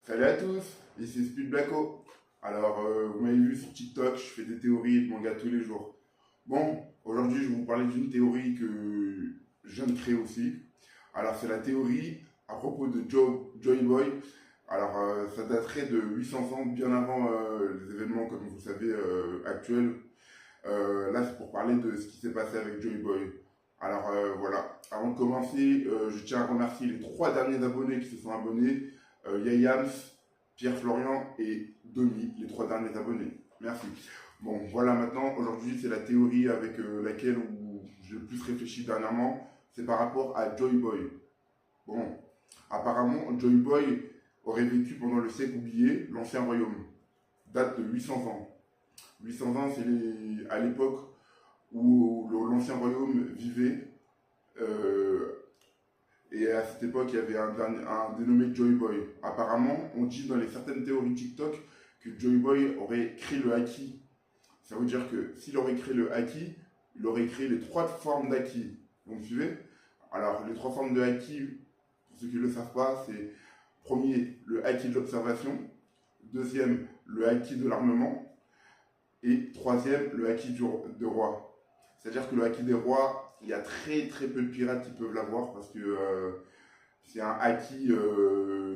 Salut à tous, ici Speed Blacko. Alors, vous m'avez vu sur TikTok, je fais des théories de manga tous les jours. Bon, aujourd'hui, je vais vous parler d'une théorie que je viens de créer aussi. Alors, c'est la théorie à propos de Joy Boy. Alors, ça daterait de 800 ans, bien avant les événements, comme vous savez, actuels. Là, c'est pour parler de ce qui s'est passé avec Joy Boy. Alors, voilà. Avant de commencer, je tiens à remercier les 3 derniers abonnés qui se sont abonnés. Yayams, Pierre Florian et Domi, les 3 derniers abonnés. Merci. Bon, voilà maintenant, aujourd'hui, c'est la théorie avec laquelle j'ai le plus réfléchi dernièrement. C'est par rapport à Joy Boy. Bon, apparemment, Joy Boy aurait vécu pendant le siècle oublié, l'ancien royaume. Date de 800 ans. 800 ans, c'est à l'époque où l'ancien royaume vivait. euh, et à cette époque, il y avait un dénommé Joy Boy. Apparemment, on dit dans certaines théories TikTok que Joy Boy aurait créé le haki. Ça veut dire que s'il aurait créé le haki, il aurait créé les 3 formes d'haki. Vous me suivez? Alors, les 3 formes de haki, pour ceux qui ne le savent pas, c'est premier, le haki de l'observation. Deuxième, le haki de l'armement. Et troisième, le haki de roi. C'est-à-dire que le haki des rois, il y a très très peu de pirates qui peuvent l'avoir parce que c'est un haki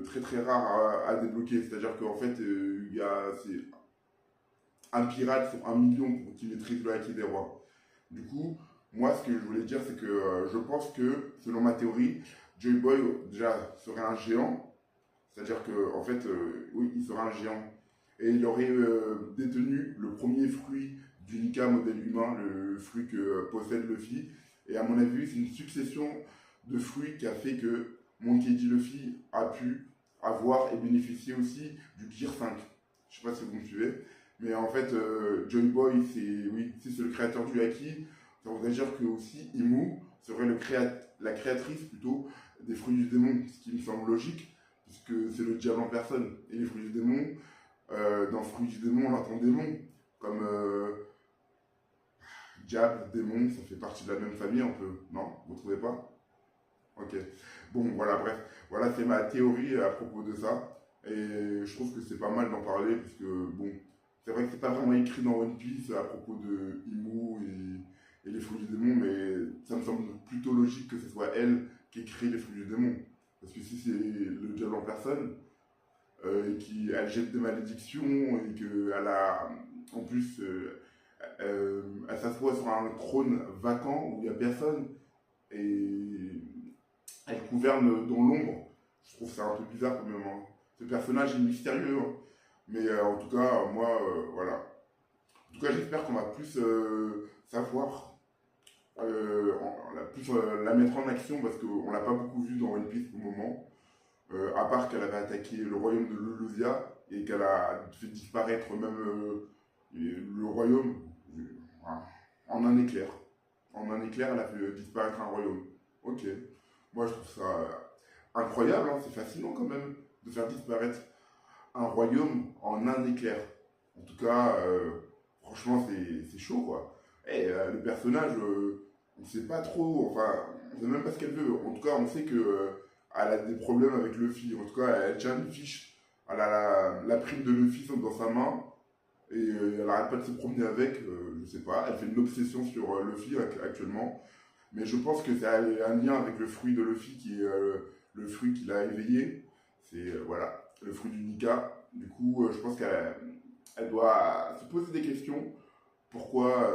très très rare à débloquer. C'est-à-dire qu'en fait, c'est un pirate sur 1 million qui maîtrise le haki des rois. Du coup, moi, ce que je voulais dire, c'est que je pense que, selon ma théorie, Joy Boy déjà serait un géant. C'est-à-dire que, en fait, oui, il serait un géant. Et il aurait détenu le premier fruit du Nika modèle humain, le fruit que possède Luffy. Et à mon avis, c'est une succession de fruits qui a fait que Monkey D. Luffy a pu avoir et bénéficier aussi du Gear 5. Je sais pas si vous me suivez. Mais en fait, Joy Boy, c'est le créateur du Haki. Ça voudrait dire que aussi Imu serait la créatrice plutôt des fruits du démon, ce qui me semble logique, puisque c'est le diable en personne. Et les fruits du démon, dans fruits du démon, on entend démon, comme diable, démon, ça fait partie de la même famille un peu, non? Vous trouvez pas? Ok. Bon, voilà, bref. Voilà, c'est ma théorie à propos de ça. Et je trouve que c'est pas mal d'en parler, parce que, bon, c'est vrai que c'est pas vraiment écrit dans One Piece à propos de Imu et les fruits du démon, mais ça me semble plutôt logique que ce soit elle qui ait créé les fruits du démon. Parce que si c'est le diable en personne, et qu'elle jette des malédictions, et qu'elle a, en plus, elle s'assoit sur un trône vacant où il n'y a personne, et elle gouverne dans l'ombre. Je trouve ça un peu bizarre quand même, hein. Ce personnage est mystérieux, hein. Mais en tout cas, moi, voilà. En tout cas, j'espère qu'on va plus savoir, plus la mettre en action parce qu'on l'a pas beaucoup vu dans One Piece pour le moment. À part qu'elle avait attaqué le royaume de Lulusia et qu'elle a fait disparaître même le royaume en un éclair. En un éclair, elle a fait disparaître un royaume. Ok. Moi, je trouve ça incroyable, hein. C'est fascinant quand même de faire disparaître un royaume en un éclair. En tout cas, franchement, c'est chaud, quoi. Et le personnage, on ne sait pas trop, enfin, on ne sait même pas ce qu'elle veut. En tout cas, on sait que elle a des problèmes avec Luffy. En tout cas, elle tient une fiche. Elle a la prime de Luffy dans sa main. Et elle n'arrête pas de se promener avec, je sais pas. Elle fait une obsession sur Luffy actuellement. Mais je pense que ça a un lien avec le fruit de Luffy qui est le fruit qu'il a éveillé. C'est voilà, le fruit du Nika. Du coup, je pense qu'elle doit se poser des questions. Pourquoi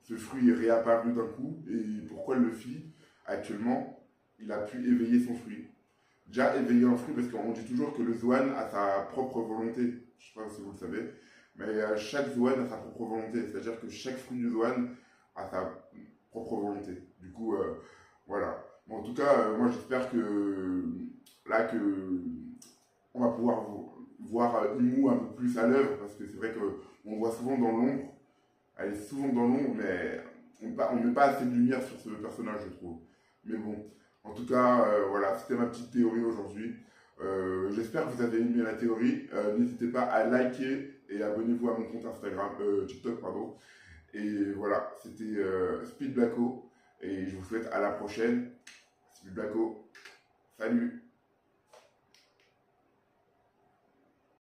ce fruit est réapparu d'un coup et pourquoi Luffy, actuellement, il a pu éveiller son fruit. Déjà, éveiller un fruit, parce qu'on dit toujours que le Zoan a sa propre volonté. Je sais pas si vous le savez. Mais chaque Zoan a sa propre volonté. C'est-à-dire que chaque fruit du Zoan a sa propre volonté. Du coup, voilà. Bon, en tout cas, moi j'espère que là, on va pouvoir voir Imu un peu plus à l'œuvre, parce que c'est vrai qu'on voit souvent dans l'ombre. Elle est souvent dans l'ombre, mais on ne met pas assez de lumière sur ce personnage, je trouve. Mais bon, en tout cas, voilà, c'était ma petite théorie aujourd'hui. J'espère que vous avez aimé la théorie. N'hésitez pas à liker et abonnez-vous à mon compte Instagram, TikTok, pardon. Et voilà, c'était Speed Blacko. Et je vous souhaite à la prochaine. Speed Blacko, salut!